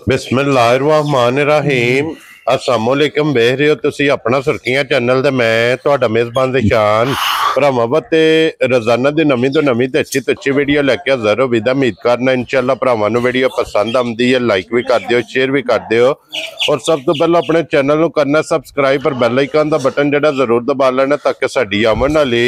बिस्मिल्लाहिर्रहमानिर्रहीम अस्सलामुअलैकुम वेख रहे हो तुसी अपना सुर्खियां चैनल ते मैं तुहाडा मेज़बान ज़िशान भरावां ते रोजाना दी नवीं तो नवीं ते अच्छी वीडियो लैके हाज़र हो विदा उम्मीद करना इंशाअल्लाह भरावां नूं वीडियो पसंद आउंदी है लाइक भी कर दिओ शेयर भी कर दिओ और सब तो पहले अपने चैनल नूं करना सबसक्राइब और बैल आइकन दा बटन जिहड़ा जरूर दबा लेना ताकि साडी आवन वाली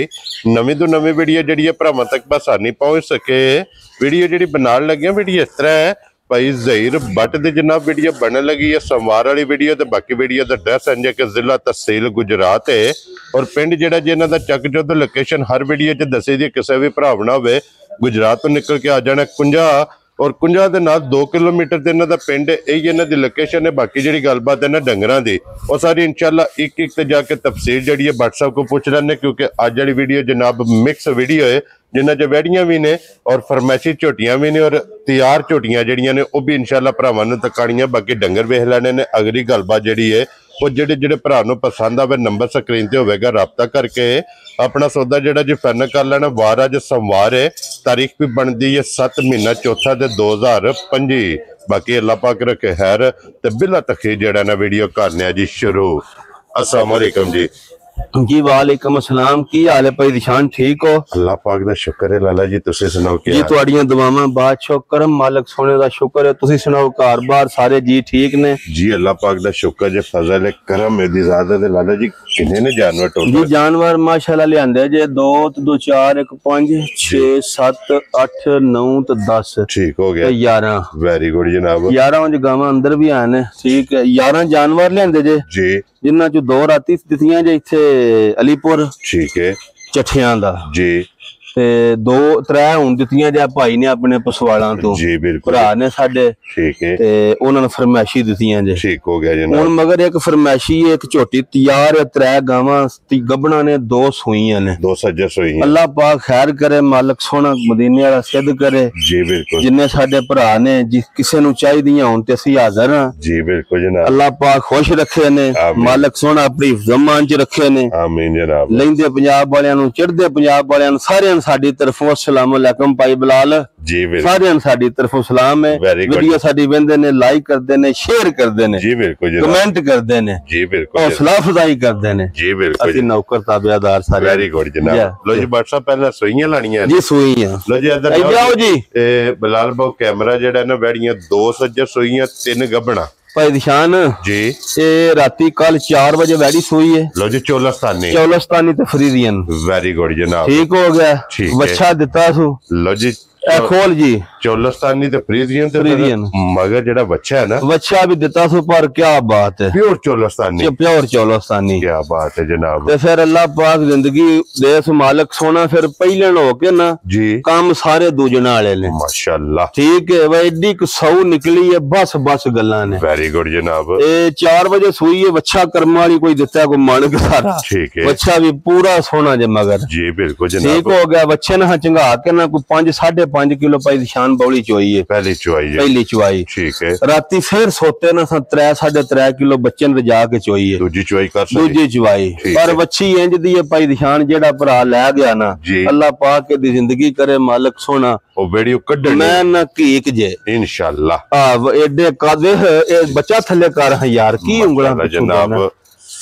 नवीं तो नवीं वीडियो जिहड़ी है भरावां तक बसानी पहुंच सके। वीडियो जिहड़ी बनाण लगे वीडियो इस तरह है भाई ज़हीर बट दी जनाब वीडियो बनने लगी है सोमवार वाली वीडियो तो बाकी वीडियो का एड्रैस है कि जिला तहसील गुजरात है और पिंड जिहड़ा जी इन्हां दा चक जो लोकेशन हर वीडियो च दसी दी किसी भी भरा ना हो गुजरात तो निकल के आ जाना कुंजा और कुंजा के नाल 2 किलोमीटर से इन्हां दा पिंड यही इन्हां दी लोकेशन है। बाकी जिहड़ी गलबात है ना डंगरां दी वो सारी इंशाअल्लाह एक ते जाके तफसील जिहड़ी है व्हाट्सएप को पूछ लैने क्योंकि अज वाली वीडियो जनाब मिक्स वीडियो है जिन्हां च वैड़ियां भी ने और फरमैशी झोटियां भी ने और तैयार झोटियां जिहड़ियां ने वह भी इंशाअल्लाह भरावां नूं तकाणियां बाकी डंगर वेख लैणे ने। अगली गलबात जिहड़ी है वो जिहड़े भरा नूं पसंद आवे नंबर स्क्रीन ते होवेगा राबता करके अपना सौदा जिहड़ा जी फाइनल कर लेना। वार अज सोमवार है तारीख भी बनती है 7 महीना चौथा ते 2025। बाकी अल्लाह पाक रखे खैर ते बिला तखीर जिहड़ा ना वीडियो करने जी शुरू। अस्सलाम वालेकुम जी वालेकुम अस्सलाम की हाल है भाई ज़िशान ठीक हो? अल्लाह पाक दा शुक्र है लाला जी तुसी सुनाओ क्या जी तुहाड़ियां दुआवां बादशाह करम मालिक सोने दा शुक्र है तुसी सुनाओ घर बार सारे जी ठीक ने? जी अल्लाह पाक दा शुक्र जे फजल है करम है दी ज़ात है लाला जी कितने ने जानवर टोटल? जी जानवर माशाल्लाह लियांदे जे 2 2 4 1 5 6 7 8 9 ते 10 ठीक हो गया 11 वेरी गुड जनाब 11 च गावां अंदर भी आने ठीक है 11 जानवर लियांदे जे जी जिन्हां चों 2 राती दित्तियां जे इत्थे अलीपुर ठीक है चठियां दा जी ते 2 3 हुण दित्तियां जे भाई ने अपने पसवालां तो जी बिल्कुल भरा ने साडे ठीक है ते उन्हां ने फरमाइशी दित्तियां जे ठीक हो गया जनाब। हुण मगर एक फरमाइशी एक झोटी तैयार है 3 गावां गबना ने 2 सूईयां ने 2 सज्जर सूईयां अल्लाह अल्लाह पाक खैर करे मालिक सोना मदीने वाला सिद्ध करे जी बिल्कुल जिन्ने साडे भरा ने जिस किसे नु चाहिदियां हुण ते असीं हाज़र हां जी बिल्कुल जनाब। अल्लाह पाक खुश रखे ने मालिक सोना अपनी ज़मान च रखे ने आमीन जनाब। लैंदे पंजाब वालियां नु चढ़दे पंजाब वालियां नु सारियां साडी तरफों अस्सलाम वालेकुम भाई बिलाल जी बिल्कुल सारियां साडी तरफों सलाम है। वीडियो साडी वेंदे ने लाइक करदे ने शेयर करदे ने जी बिल्कुल कमेंट करदे ने जी बिल्कुल हौसला अफजाई करदे ने जी बिल्कुल असीं नौकर ताबेदार सारे वेरी गुड जनाब। लो जी व्हाट्सएप पहले सूईयां लाणियां जी सूईयां लो जी इधर आओ जी बिलाल भाऊ कैमरा जेड़ा ना बैड़ियां 2 सज्जर सूईयां 3 गबना भाई ज़िशान जी ये राती कल 4 बजे वैडी सोई है। लो जी चौलस्तानी ते फ्रीजियन वेरी गुड जनाब ठीक हो गया वच्छा दिता सु लो जी खोल जी चौलस्तानी ते फ्रीजियन मगर जेड़ा बच्चा है ना बच्चा भी दिता सु पर क्या बात है प्योर चौलस्तानी क्या बात है जनाब। ते फिर अल्लाह पाक जिंदगी दे सु मालिक सोना फिर पहले हो के ना जी काम सारे दूजण वाले ने माशाअल्लाह ठीक है भाई एडी सौ निकली है बस गल्लां ने वेरी गुड जनाब। ए 4 बजे सोई है बच्चा कर्म वाली कोई दिता कोई मानक सारा ठीक है बच्चा भी पूरा सोना जे मगर जी बिल्कुल जनाब ठीक हो गया बच्चे ने चंगा के ना कोई 5 5.5 किलो भाई ज़िशान बौली चुवाई है पहली चुवाई ठीक है राती फिर सोते ना 3 3.5 किलो बच्चे ने जाके चुवाई है दूजी चुवाई पर बच्ची इंज दी है भाई ज़िशान जेड़ा भरा लै गया ना अल्लाह पाक दी जिंदगी करे मालिक सोना ओ वीडियो कड्ढ मैं ना कीक जे इंशाअल्लाह हां एडे कादे बच्चा थल्ले कर यार की उंगला जनाब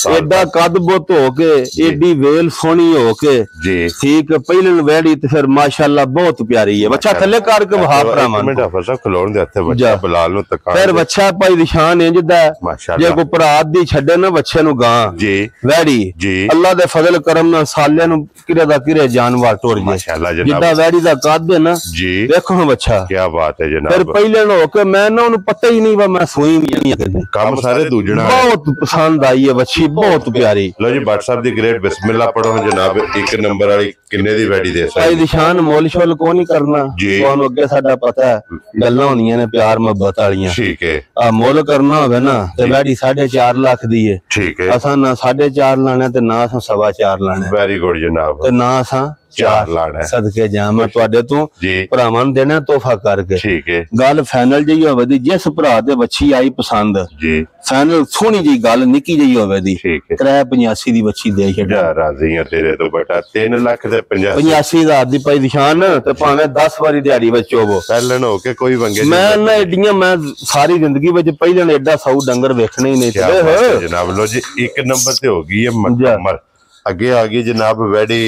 एडा कद बुत हो के एडी वेल सोनी हो के जी ठीक पहले वैड़ी ते फिर माशाअल्लाह बहुत प्यारी है बच्चा थल्ले कर के वहा भरावां मिंट फसा खलोण दे हथे बच्चा बिलाल नु तका फिर बच्चा भाई ज़िशान इंज दा माशाअल्लाह जे को भरात दी छड्डे ना बच्चे नु गां जी वैड़ी जी अल्लाह दे फजल करम ना साले नु किरे दा किरे जानवर टोर जे माशाअल्लाह जनाब जिदा वैड़ी दा कद है ना जी देखो बच्चा क्या बात है जनाब। फिर पहले हो के मैं ना उन पता ही नहीं वा मैं सोई नहीं है काम सारे दूजणा बहुत पसंद आई है बच्ची बहुत प्यारी। लो जी व्हाट्सएप दी ग्रेट बिस्मिल्लाह पढ़ो जनाब 1 नंबर वाली किन्ने दी वैडी दे भाई ज़िशान मोल शोल को नहीं करना तुहानू अगे साडा पता है गल्लां होंदियां ने प्यार मोहब्बत वालियां ठीक है आ मोल करना होवे ना ते वैडी 4.5 लाख दी है ठीक है असां ना 4.5 लाना ते ना असां 4.25 लाना वेरी गुड जनाब ते ना असां 4 लाना है। सदके जा मैं तुहाडे तो भरावां नूं देना तोहफा करके। ठीक है, गल फाइनल जी होवे दी, जिस भरा दे बच्ची आई पसंद जी, फाइनल सोहनी जी गल निकी जी होवे दी, 385 दी बच्ची दे छड्डा। राजी हां तेरे तो बेटा। 3 लाख ते 85,000 दी भाई निशान ते भावें 10 वारी दिहाड़ी विच होवो पहलन हो के कोई वंगे मैं ना एडियां मैं सारी जिंदगी विच पहले एडा सौ डंगर वेखने ही नहीं थे जनाब। लो जी 1 नंबर ते हो गई है मुकम्मल। अगे आ गई जनाब वेडी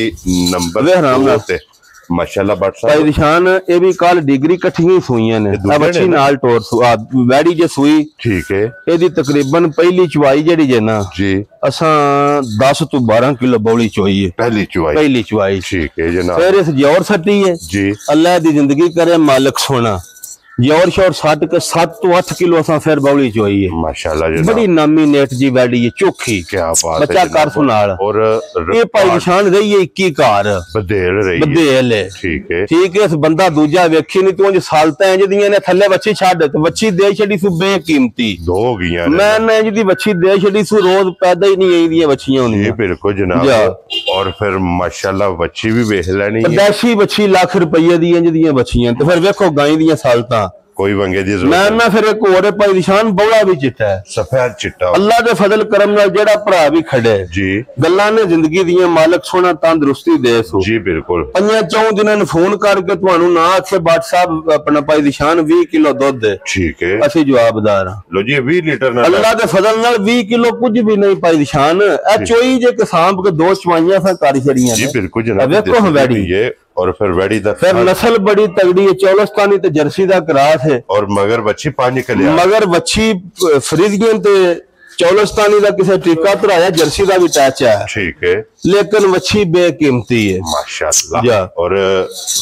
नंबर माशाल्लाह भाई निशान। ये भी कल डिग्री कट्ठियां सुईयां ने, बच्ची नाल टोर वैडी जे सुई। ठीक है, एदी तकरीबन पहली चवाई जेड़ी जे ना जी असां 10 तो 12 किलो बौली चोई है पहली चवाई। ठीक है जनाब। फिर इस जोर सटी है जी, अल्लाह दी जिंदगी करे मालिक सोना। जोर शोर 7 के 7 तो 8 किलो असां फिर बौली चोई है माशाल्लाह जनाब। बड़ी नामी नेट जी वैडी है चोखी। क्या बात है, बच्चा कर सुनाल। और ये भाई निशान रही है 21 कार बदेल है। ठीक है, ठीक है। इस बंदा दूजा वेखी नहीं तू सालता इंज दियां ने थल्ले बच्ची छड्ड ते बच्ची दे छड़ी सु बेकीमती 2 हो गईयां मैं ना इंज दी बच्ची दे छड़ी सु रोज पैदा ही नहीं आई दी बच्चियां होनी। ये बिल्कुल जनाब। और फिर माशाल्लाह बच्ची भी वेख लेनी है। पैदाशी बच्ची लाख रुपये दी इंज दियां बच्चियां ते फिर वेखो गाय दियां सालता कोई वंगे दी मैं ना फिर एक और भाई निशान बौला भी चिट्टा है सफेद चिट्टा। अल्लाह दे फजल करम नाल जेड़ा भरा भी खड़े जी गल्लां ने जिंदगी दियां मालिक सोना तंदुरुस्ती दे सो जी बिल्कुल। 5-4 दिनां नु फोन करके तुहानू ना आखे बाट साहब अपना भाई निशान 20 किलो दूध दे। ठीक है, असि जवाबदार हां। लो जी 20 लीटर ना अल्लाह दे फजल नाल 20 किलो कुछ भी नहीं भाई निशान। ए चोई जे के सांभ के 2 चवाइयां सा कर छड़ियां जी बिल्कुल जनाब। देखो हवेड़ी ये और फिर वेड़ी दा फिर नस्ल बड़ी तगड़ी है, चौलस्तानी ते जर्सी दा क्रास है। और मगर बच्ची 5 किलो मगर बच्ची फरीदियन ते चौलस्तानी दा किसे टीका धराया, जर्सी दा भी टच है। ठीक है, लेकिन बच्ची बेकीमती है माशाल्लाह। और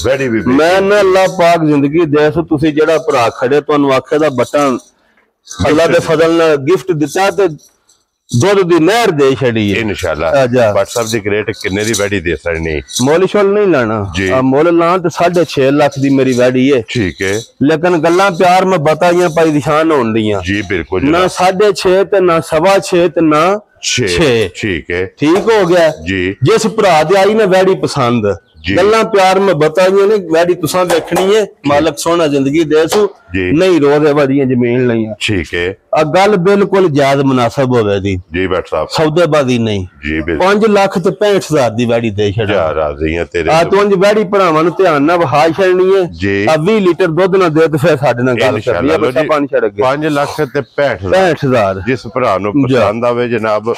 वेड़ी भी मैं ना अल्लाह पाक जिंदगी दे सो तुसी जेड़ा भरा खड़े तुहानू आखे दा बटन अल्लाह दे फजल नाल गिफ्ट दिता ते दुध दी नहर दे छड़ी है इंशाल्लाह। व्हाट्सएप दी ग्रेट किन्ने दी वैडी दे सकनी मोल शोल नहीं लाना जी। मोल लाना तो 6.5 लाख दी मेरी वैडी है। ठीक है, लेकिन गल्लां प्यार में बताइयां भाई निशान होन दियां जी बिल्कुल ना 6.5 ते ना 6.5 ते ना 6। ठीक है, ठीक हो गया जी। जिस भरा दे आई ना वैडी पसंद गल्लां प्यार में बताइयां ने वैडी तुसां देखनी है मालिक सोना जिंदगी दे सु नहीं रोदे वादियां जमीन लईयां। ठीक है, आ गल बिल्कुल जायज मुनासिब होवे दी जी बैठ साहब सौदेबाजी नहीं जी बिल्कुल। 5 लाख ते 65,000 दी वैडी दे छड़ा राजी हैं तेरे आ तू वैडी भरावां नु ध्यान नाल वहा छड़नी है जी। आ 20 लीटर दुध ना दे ते फिर साडे नाल गल करनी है बच्चा पानी छड़ के 5 लाख ते 65,000 जिस भरा नु पसंद आवे जनाब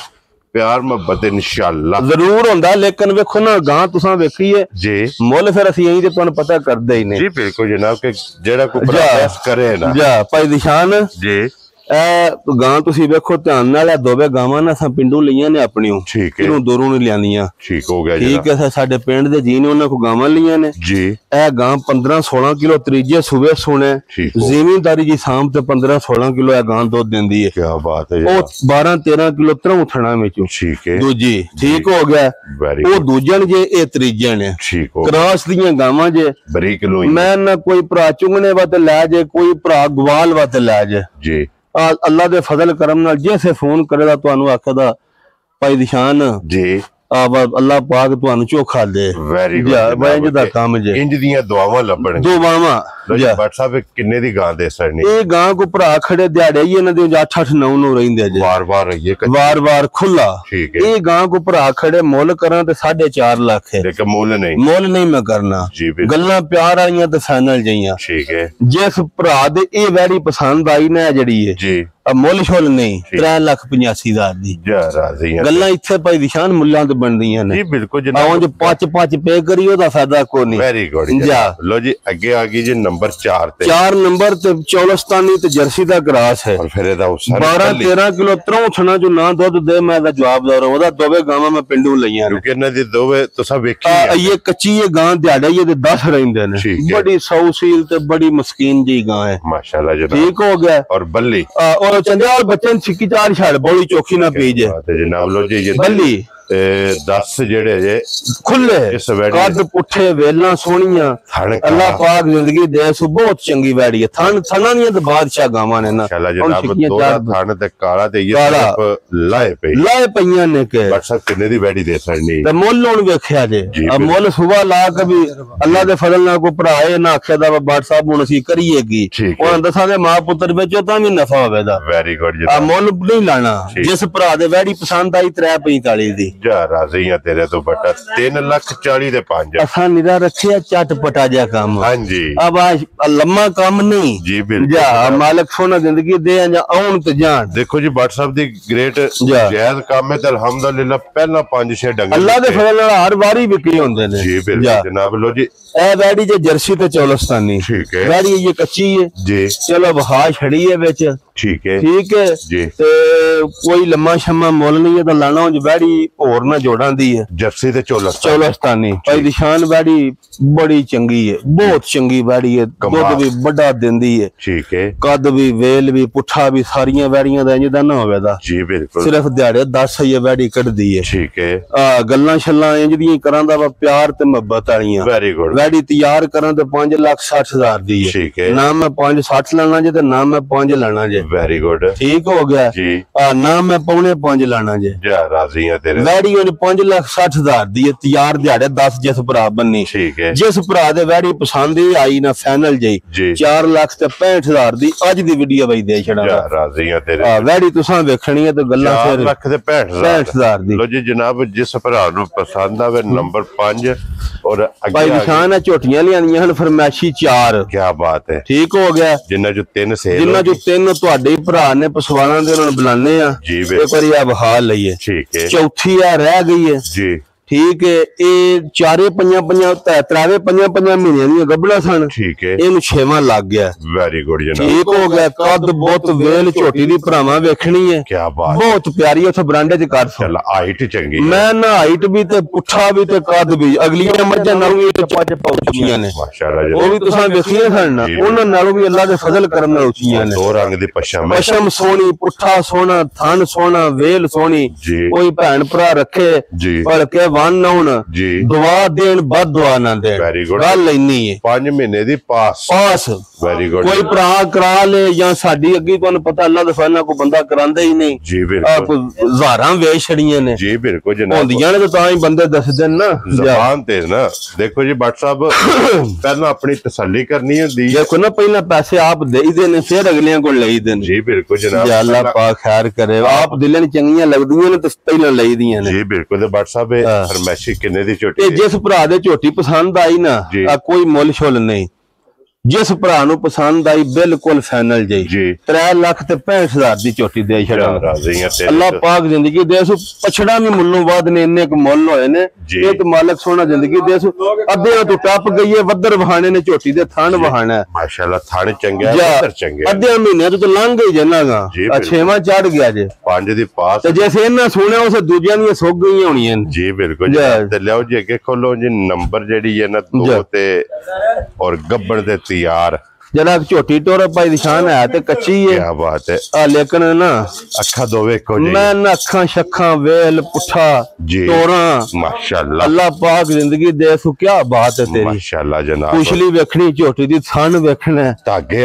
प्यार मोहब्बत इंशाल्लाह जरूर होंदा। लेकिन वेखो ना गां तुसां वेखी है जी मुल फिर असि यही ते तुहानू पता करदे ही ने जी बिल्कुल जनाब के जेड़ा कोई प्रयास करे ना जा भाई निशान जी। गां तुसी वेखो ध्यान नाल दोवे गावां ना असां पिंडू लईयां ने अपनियों। ठीक है, इन्हू दूरों नहीं लियांदियां। ठीक हो गया ठीक है, साडे पिंड दे जी ने उन्हां को गावां लईयां ने जी। ए गां 15-16 किलो त्रीजे सूबे सोने ज़मींदारी जी साम ते 15-16 किलो ए गां दूध देंदी है। क्या बात है, ओ 12-13 किलो त्रऊ थणा विचों। ठीक है, दूजी ठीक हो गया ओ दूजन जे ए त्रीजन है। ठीक हो क्रॉस दियां गावां जे बरीक लोई मैं ना कोई भरा चुंगने वाते लै जे कोई भरा गवाल वाते लै जे जी। अल्लाह दे फजल करम नाल जैसे फोन करेगा तुहानू आखेदा भाई निशान जी अल्लाह पाक तुहानू चोखा दे। वेरी गुड इंज दा काम जे इंज दियां दुआवां लभण दुआवां व्हाट्सएप किन्ने दी गां दे सरनी ए गां को भरा खड़े दिहाड़े ही इन्हां दे 8-8 9 रहिंदे जे वार-वार रहिए वार-वार खुला। ठीक है, ए गां को भरा खड़े मोल करा ते 4.5 लाख है लेकिन मोल नहीं मैं करना जी। गल्लां प्यार आईयां ते फाइनल जईयां। ठीक है, जिस भरा दे ए वैडी पसंद आई ना जड़ी है जी मुल शोल नहीं 3,85,000 दी गल्लां इत्थे भाई निशान मुल्लां ते बनदियां ने जी बिल्कुल जनाब। जो 5 पे करी ओदा फायदा कोई नहीं। वेरी गुड जा। लो जी अगे आ गई जी नंबर 4 नंबर ते चौलस्तानी ते जर्सी दा क्रास है। और फिर एदा 12-13 किलो त्रौथना जो ना दूध दे मैं दा जवाबदार हूं। ओदा दोवे गावां मैं पिंडू लईयां ने क्योंकि इन्हां दी दोवे तुसां वेखी है ये कच्ची ये गां दिहाड़े ये 10 रहिंदे ने बड़ी सौसील ते बड़ी मस्कीन जी गां है माशाल्लाह जनाब। ठीक हो गया और बल्ली और चंद्याल बच्चन सिक्की चार छड़ बड़ी चौखी ना पीजे जनाब। लो जी ये बल्ली 10 ਜਿਹੜੇ ਜੇ खुले इस वैड़ी कद पुठे वेला सोनिया अल्लाह पाक जिंदगी दे सो बहुत चंगी वैड़ी है थन थना नहीं तो बादशाह गावां ने ना माशाल्लाह जनाब दोरा थन ते काला ते ये सिर्फ लाए पईयां ने के WhatsApp किन्ने दी वैड़ी दे सकनी ते मुੱਲ ਹੁਣ ਵੇਖਿਆ ਜੇ अब ਮੁੱਲ सुबह ला के भी अल्लाह दे फजल नाल को भराए ना आख्या दा WhatsApp ਹੁਣ ਅਸੀਂ ਕਰੀਏਗੀ ਹੁਣ ਦੱਸਾਂ ਦੇ ਮਾਂ ਪੁੱਤਰ ਵਿੱਚੋਂ ਤਾਂ ਵੀ ਨਫਾ ਹੋਵੇਗਾ ਵੈਰੀ ਗੁੱਡ ਜੀ ਆ ਮੁੱਲ ਨਹੀਂ ਲਾਣਾ ਜਿਸ ਭਰਾ ਦੇ ਵੈੜੀ ਪਸੰਦ ਆਈ 345 ਦੀ ਜਾ ਰਾਜ਼ੀ ਆ ਤੇਰੇ ਤੋਂ ਬਟਾ 3,40,000 ਦੇ 5 ਅਸਾਂ ਨਿਰਾ ਰੱਖਿਆ ਚਟਪਟਾ ਜਿਹਾ ਕੰਮ ਹਾਂਜੀ अब लम्मा काम नहीं जी बिल्कुल जा मालिक सोना जिंदगी दे या आउन ते जान देखो जी WhatsApp दी ग्रेट जायज काम है ते अल्हम्दुलिल्लाह पहला 5-6 डंगर अल्लाह दे फजल नाल हर वारी विक्री होंदे ने जी बिल्कुल जनाब लो जी ए वैड़ी जे जर्सी ते चौलस्तानी ठीक है वैड़ी ये कच्ची है जी चलो बहा छड़ी है विच ठीक है जी ते कोई लम्मा शम्मा मुल नहीं है तो लाना उंज वैड़ी होर ना जोड़ां दी है जर्सी ते चौलस्तानी भाई निशान वैड़ी बड़ी चंगी है बहुत चंगी वैड़ी है दूध भी बड़ा दिंदी है ठीक है कद भी वेल भी पुठा भी सारियां वैड़ियां दा इंज दा ना होवेदा जी बिल्कुल सिर्फ दिहाड़े 10 ये वैड़ी कढदी है ठीक है गल्लां छल्लां इंज दी करांदा वा प्यार ते मोहब्बत वालियां वेरी गुड वैड़ी तैयार करां ते 5,60,000 दी है ठीक है ना मैं 5,60 लाना जे ते ना मैं 5 लाना जे वेरी गुड ठीक हो गया जी ना मैं 5.25 लाना जे जा राजी है तेरे वैड़ी उन 5,60,000 दी है तैयार दिहाड़े 10 जिस भरा बन्नी ठीक है जिस भरा दे वैड़ी पसंद ही आई ना फाइनल जी 4,65,000 दी आज दी वीडियो भाई दे छड़ा जा राजी है तेरे वैड़ी तुसां वेखणी है तो गल्लां फिर 4,65,000 दी लो जी जनाब जिस भरा नु पसंद आवे नंबर 5 और भाई निशान है झोटियां लियानियां हन फरमाइशी 4 क्या बात है ठीक हो गया जिन्ना जो 3 सेल जिन्ना जो 3 ਤੁਹਾਡੇ ਭਰਾ ਨੇ ਪਸਵਾਣਾ ਦੇ ਉਹਨਾਂ ਨੂੰ ਬੁਲਾਣੇ ਆ ਇੱਕ ਵਾਰੀ ਆ ਬਹਾ ਲਈਏ ਠੀਕ ਹੈ ਚੌਥੀ ਆ ਰਹਿ ਗਈ ਹੈ ਜੀ ठीक है ये 4-5 महीने दी गबड़ा सन ठीक है इहनू 6वां लग गया वेरी गुड जनाब ठीक हो गया कद बहुत वेल झोटी दी भरावां वेखनी है क्या बात बहुत प्यारी उथे बरांडे च कर चल हाइट चंगी मैं ना हाइट भी ते पुठा भी ते कद भी अगलियां मर्जां नालों भी पांच पहुंचियां ने माशाल्लाह ओ भी तुसां वेखियां सन ना उन्हां नालों भी अल्लाह दे फजल करम नाल उचियां ने दो रंग दी पशम सोहनी पुठा सोहना थन सोहना वेल सोहनी कोई भैन भरा रखे पर के जी दुआ देन बद दुआ ना देन वेरी गुड गल इन्नी है 5 महीने दी पास वेरी गुड कोई भरा करा ले या साडी अग्गी तुहानू पता अल्लाह दे फजल को बंदा करांदा ही नहीं जी बिल्कुल हज़ारां वेच छड़ियां ने जी बिल्कुल जनाब होंदियां ने तो तां ही बंदे दसदे ना ज़बान ते ना देखो जी भट्ट साहब पहला अपनी तसल्ली करनी होंदी है देखो ना पहला पैसे आप देई देने फिर अगलियां को लई देने जी बिल्कुल जनाब अल्लाह पाक खैर करे आप दिलन चंगियां लगदियां ने तो पहला लई दियां ने जी बिल्कुल ते भट्ट साहब फरमाइशी किन्ने दी झोटी जिस भरा दे झोटी पसंद आई ना कोई मुल शुल नहीं जिस भरा नू पसंद आई बिल्कुल फाइनल जी 3,65,000 दी झोटी दे छड़ा अल्लाह पाक जिंदगी दे सु पछड़ा भी मुल्लों बाद ने इन्ने क मुल होए ने एक मालिक सोना जिंदगी दे सु अद्धे तो टप गई है वदर वहाने ने झोटी दे थान वहाना है माशाल्लाह थान चंगे है वदर चंगे अद्धे महीने तो लंघ गई जनागा 6वां चढ़ गया जे 5 दी पास ते जैसे इन्ना सुने उस दूजियां दी सुक गई होणियां जी बिल्कुल ते लियो जी अगे खोलो जी नंबर जेडी है ना 2 ते और गब्बड़ दे यार जरा झोटी टोर भाई निशान है ते कच्ची है क्या बात है लेकिन ना अखा दोवे को जी मैं ना अखा शखा वेल पुठा टोरा माशाल्लाह अल्लाह पाक जिंदगी दे सु क्या बात है तेरी माशाल्लाह जनाब पुछली वेखनी झोटी दी थन वेखना धागे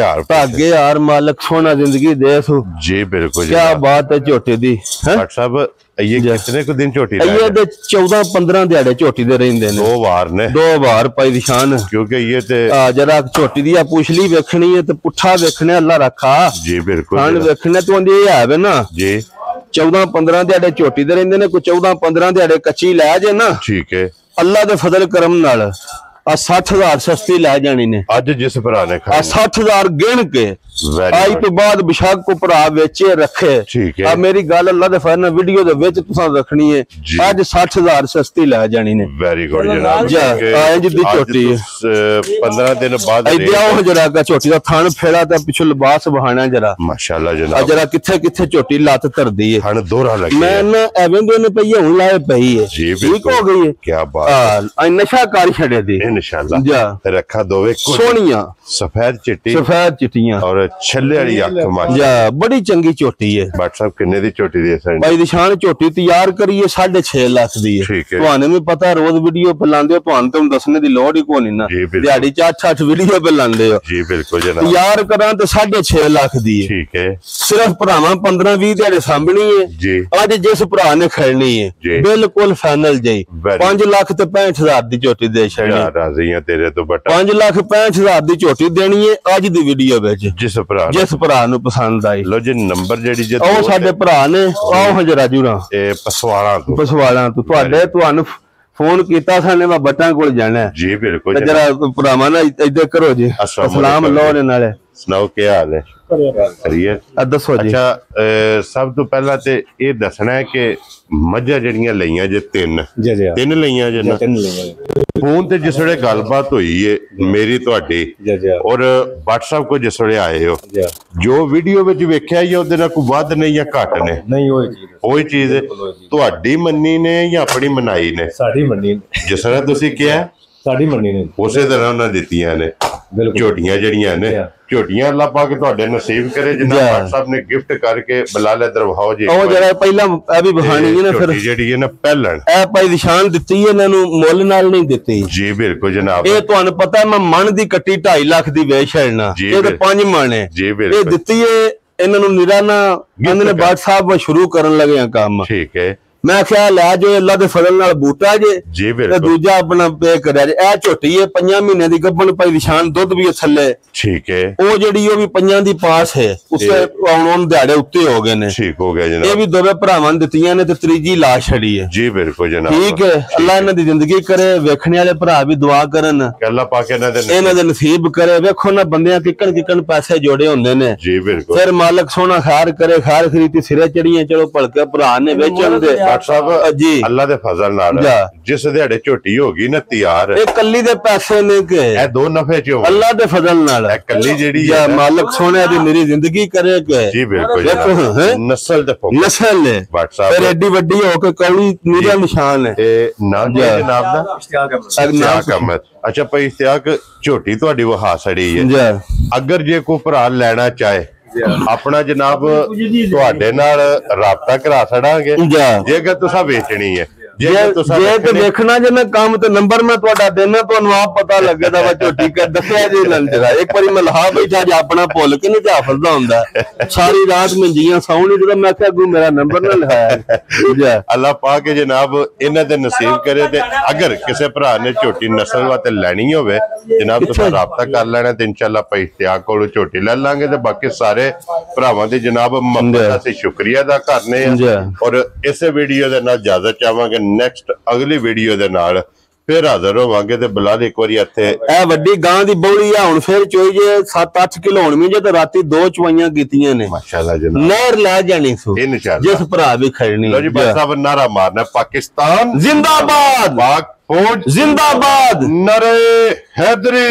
यार मालिक सोना जिंदगी दे सु जी बिल्कुल क्या बात है झोटी दी डॉक्टर साहब ये कितने को दिन झोटी ये 14-15 दिहाड़े झोटी दे रहिंदे ने 2 बार पाई निशान क्योंकि ये ते जरा झोटी दी पुछली वेखनी है ते पुठा वेखने अल्लाह रखा जी बिल्कुल खान वेखने तो ये है ना जी 14-15 दिहाड़े झोटी दे रहिंदे ने कोई 14-15 दिहाड़े कच्ची लै जे ना ठीक है अल्लाह दे फजल करम नाल 60,000 सस्ती लै जानी ने अज जिस भरा ने 60,000 गिन के आई तो बाद बेशक को भरा वेचे रखे ठीक है मेरी गल अल्लाह दे फजल वीडियो दे विच तुसां रखनी है अज 60,000 सस्ती लै जानी ने वेरी गुड जनाब इंज दी झोटी 15 दिन बाद आओ जरा का झोटी दा थान फेड़ा ते पिछो लिबास बहाना जरा माशाल्लाह जनाब जरा किथे किथे झोटी लत धरदी है थान दोहरा लगी मैं ना एवें दे ने पई हुन लाए पई है ठीक हो गई है क्या बात नशा कर छड़े दी इंशाल्लाह रखा दोवे सोनिया सफेद चिट्टियां और छल्ले वाली अख माशाल्लाह बड़ी चंगी झोटी है। भट्ट साहब किन्ने दी झोटी दी है भाई निशान झोटी तैयार करी है 6.5 लाख दी है। तुहानू भी पता रोज वीडियो पे लांदे हो, तुहानू तुम दसने दी लोड़ ही कोनी ना, दिहाड़ी च 8 वीडियो पे लांदे हो। जी बिल्कुल जनाब, तैयार करा तो 6.5 लाख दी है। ठीक है, सिर्फ भरावां 15-20 दिहाड़े सामनी है जी। आज जिस भरा ने खड़नी है बिल्कुल फाइनल जी 5 लाख ते 65,000 दी झोटी दे छड़नी। राजी हां तेरे तो बटा 5 लाख 65,000 दी झोटी देनी है आज दी वीडियो विच जिस भरा नू पसंद आई। लो जी नंबर जेडी जे ओ साडे भरा ने आओ हजरा जूरा ए पसवाला तो तुहाडे तुहानू फोन कीता साने मैं बट्टां कोल जाना है जी बिल्कुल जरा भरावां ना इधर करो जी अस्सलाम लो ने नाले सुनाओ क्या हाल है दसो जी। अच्छा सब तो पहला ते ये दसना है कि मझां जड़ियां लईयां जे तीन लईयां जे ना फोन ते जिस वेले गलबात हुई है मेरी तुहाडी और व्हाट्सएप को जिस वेले आए हो जो वीडियो विच वेख्या या ओदे नाल कोई वध नहीं या घट ने नहीं ओही चीज है तुहाडी मन्नी ने या अपनी मनाई ने साडी मन्नी जिस तरह तुसीं किहा साडी मन्नी ने उसे तरह उन्हां दित्तियां ने झोटियां जड़ियां ने झोटियां अल्लाह पाक तुहाडे नसीब करे जिन्ना व्हाट्सएप ने गिफ्ट करके बलाल इधर वहाओ जी ओ जरा पहला ए भी बहानी है ना फिर जेडी है ना पहलन ए भाई निशान दित्ती है इन्हां नू मुੱਲ नाल नहीं दित्ती जी बिल्कुल जनाब ए तुहानू पता है मैं मन दी कट्टी 2.5 लाख दी वेच छड़ना ये ते 5 मन है जी बिल्कुल ए दित्ती है इन्हां नू निराना कहंदे ने व्हाट्सएप व शुरू करन लगे हैं काम ठीक है मैं ख्याल लै जो अल्लाह दे फजल नाल बूटा जे जी बिल्कुल दूजा अपना पे करया जे ए झोटी है 5 महीने दी गब्बन भाई निशान दुध भी थल्ले ठीक है ओ जेडी ओ भी 5 दी पास है उसे आउण दिहाड़े उत्ते हो गए ने ठीक हो गया जनाब ये भी दोवे भरावां ने दित्तियां ने ते त्रीजी लाश छड़ी है जी बिल्कुल जनाब ठीक है अल्लाह इन्हां दी जिंदगी करे वेखने वाले भरा भी दुआ करन अल्लाह पाक इन्हां दे नसीब करे वेखो ना बंदियां किकन पैसे जोड़े हुंदे ने जी बिल्कुल फिर मालिक सोना खैर करे खैर खरीदी सिरे चढ़ियां चलो भलके भरा ने वेचण दे व्हाट्सएप जी अल्लाह दे फजल नाल जिस दिहाड़े झोटी होगी ना तैयार ए कल्ली दे पैसे ने के ए दो नफे च अल्लाह दे फजल नाल ए कल्ली जेडी है मालिक सोने दी मेरी जिंदगी करे के जी बिल्कुल नस्ल दे नस्ल है व्हाट्सएप फिर एडी वड्डी हो के कौड़ी नीरा निशान है ए नाम जनाब दा इश्तियाक अहमद अच्छा भाई इश्तियाक झोटी तुहाडी वहा सड़ी है अगर जे कोई भरा लेना चाहे अपना जनाब तुहाडे नाल राबता करा छड़ांगे जेकर तुसां बेचनी है जे देखना जे मैं काम ते नंबर मैं तुहाडा देना तुहानू आप पता लगेगा वा झोटी कर दस्या जी लंजरा एक बारी मैं लहा बैठा जे अपना भुल के नहीं हाफिज दा हुंदा सारी रात मंजियां सौणी जदा मैं क्या अगू मेरा नंबर ना लिखाया अल्लाह पाक जनाब इन्हां दे नसीब करे ते अगर किसी भरा ने झोटी नस्ल वास्ते लैनी होवे जनाब तुसां राबता कर लेना ते इंशाअल्लाह भाई इश्तियाक कोलों झोटी ले लांगे ते बाकी सारे भरावां दी जनाब मोहब्बत असीं शुक्रिया अदा करने और इस वीडियो दे नाल इजाजत चाहांगे नेक्स्ट अगली वीडियो दे नाल फिर हाजिर होवांगे ते बिलाल एक बारी इत्थे ए वड्डी गां दी बौली आ हुण फिर चोई जे 7-8 किलो होणवी जे ते राती 2 चवाइयां कीतियां ने माशाअल्लाह जनाब नहर लै जानी सो इंशाअल्लाह जिस भरा भी खड़नी लो जी बस साहब नारा मारना पाकिस्तान जिंदाबाद पाक फौज जिंदाबाद नारे हैदरी